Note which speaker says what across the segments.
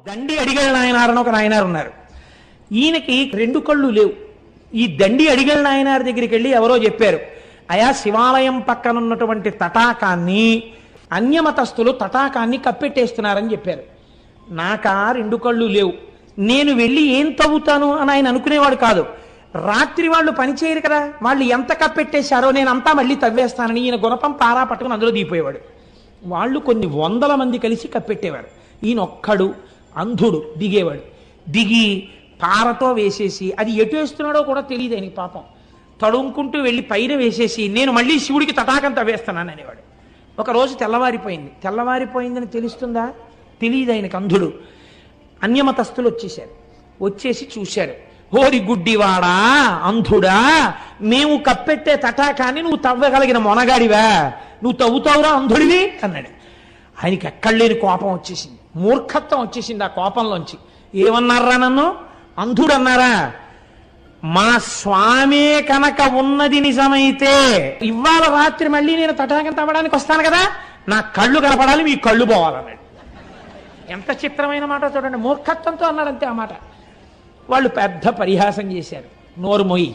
Speaker 1: దండి అడిగల నాయనారని ఒక నాయనారు ఉన్నారు. ఈయనకి రెండు కళ్ళు లేవు. ఈ దండి అడిగల నాయనారి దగ్గరికి వెళ్ళి ఎవరో చెప్పారు, అయా శివాలయం పక్కన ఉన్నటువంటి తటాకాన్ని అన్యమతస్థులు తటాకాన్ని కప్పెట్టేస్తున్నారని చెప్పారు. నాకా రెండు కళ్ళు లేవు, నేను వెళ్ళి ఏం తవ్వుతాను అని ఆయన అనుకునేవాడు కాదు. రాత్రి వాళ్ళు పనిచేయరు కదా, వాళ్ళు ఎంత కప్పెట్టేశారో నేను అంతా మళ్ళీ తవ్వేస్తానని ఈయన గుణపం పారా పట్టుకుని అందులో దిగిపోయేవాడు. వాళ్ళు కొన్ని వందల మంది కలిసి కప్పెట్టేవారు. ఈయన ఒక్కడు అంధుడు దిగేవాడు. దిగి పారతో వేసేసి అది ఎటు వేస్తున్నాడో కూడా తెలియదు ఆయనకి పాపం. తడుముకుంటూ వెళ్ళి పైన వేసేసి నేను మళ్ళీ శివుడికి తటాకం తవ్వేస్తున్నాను అనేవాడు. ఒకరోజు తెల్లవారిపోయిందని తెలుస్తుందా? తెలియదు ఆయనకు, అంధుడు. అన్యమతస్థులు వచ్చేసారు. వచ్చేసి చూశారు, హోరి గుడ్డివాడా అంధుడా, మేము కప్పెట్టే తటాకాన్ని నువ్వు తవ్వగలిగిన మొనగాడివా, నువ్వు తవ్వుతావురా అంధుడివి అన్నాడు. ఆయనకి ఎక్కడలేని కోపం వచ్చేసింది, మూర్ఖత్వం వచ్చేసింది ఆ కోపంలోంచి. ఏమన్నారా నన్ను అంధుడు అన్నారా? మా స్వామే కనుక ఉన్నది నిజమైతే ఇవాళ రాత్రి మళ్ళీ నేను తటాకం తవ్వడానికి వస్తాను కదా, నా కళ్ళు కనపడాలి, మీ కళ్ళు పోవాలన్నాడు. ఎంత చిత్రమైన మాట చూడండి, మూర్ఖత్వంతో అన్నాడు అంతే ఆ మాట. వాళ్ళు పెద్ద పరిహాసం చేశారు, నోరు మొయ్యి,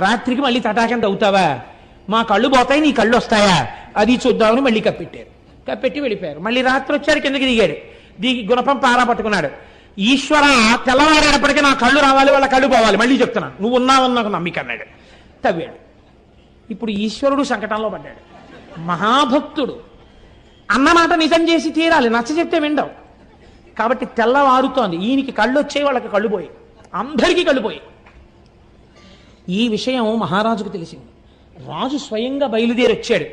Speaker 1: రాత్రికి మళ్ళీ తటాకం తవ్వుతావా, మా కళ్ళు పోతాయి నీ కళ్ళు వస్తాయా, అది చూద్దామని మళ్ళీ కప్పెట్టారు. కప్పెట్టి వెళ్ళిపోయారు. మళ్ళీ రాత్రి వచ్చారు, కిందకి దిగాడు. దిగి గుణపం పారా పట్టుకున్నాడు. ఈశ్వర తెల్లవారేటప్పటికీ నా కళ్ళు రావాలి, వాళ్ళ కళ్ళు పోవాలి, మళ్ళీ చెప్తున్నాను, నువ్వు ఉన్నావని నాకు నమ్మిక అన్నాడు. తవ్వాడు. ఇప్పుడు ఈశ్వరుడు సంకటంలో పడ్డాడు. మహాభక్తుడు అన్నమాట నిజం చేసి తీరాలి, నచ్చ చెప్తే విండవు. కాబట్టి తెల్లవారుతోంది, ఈయనకి కళ్ళు వచ్చాయి, వాళ్ళకి కళ్ళు పోయి, అందరికీ కళ్ళు పోయి. ఈ విషయం మహారాజుకు తెలిసింది. రాజు స్వయంగా బయలుదేరి వచ్చాడు.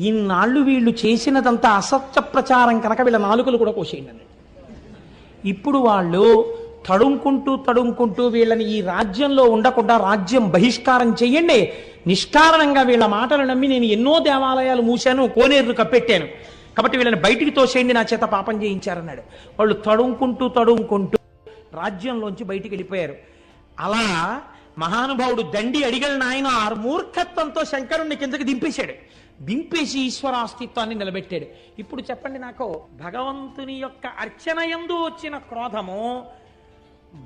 Speaker 1: ఇన్నాళ్ళు వీళ్ళు చేసినదంతా అసత్య ప్రచారం కనుక వీళ్ళ నాలుకలు కూడా కోసేయండి అన్నాడు. ఇప్పుడు వాళ్ళు తడుముకుంటూ వీళ్ళని ఈ రాజ్యంలో ఉండకుండా రాజ్యం బహిష్కారం చెయ్యండి, నిష్కారణంగా వీళ్ళ మాటలు నమ్మి నేను ఎన్నో దేవాలయాలు మూశాను, కోనేరు కప్పెట్టాను, కాబట్టి వీళ్ళని బయటికి తోసేయండి, నా చేత పాపం చేయించారన్నాడు. వాళ్ళు తడుముకుంటూ రాజ్యంలోంచి బయటికి వెళ్ళిపోయారు. అలా మహానుభావుడు దండి అడిగల నాయన మూర్ఖత్వంతో శంకరుణ్ణి కిందకి దింపేసి ఈశ్వర అస్తిత్వాన్ని నిలబెట్టాడు. ఇప్పుడు చెప్పండి నాకు, భగవంతుని యొక్క అర్చనయందు వచ్చిన క్రోధము,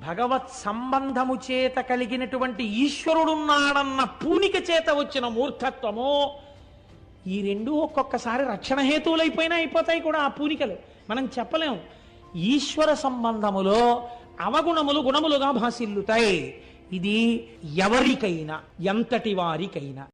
Speaker 1: భగవత్ సంబంధము చేత కలిగినటువంటి ఈశ్వరుడున్నాడన్న పూనిక చేత వచ్చిన మూర్ఖత్వము, ఈ రెండు ఒక్కొక్కసారి రక్షణ హేతువులైపోయినా అయిపోతాయి కూడా ఆ పూనికలు. మనం చెప్పలేం. ఈశ్వర సంబంధములో అవగుణములు గుణములుగా భాసిల్లుతాయి. ఇది ఎవరికైనా, ఎంతటి వారికైనా.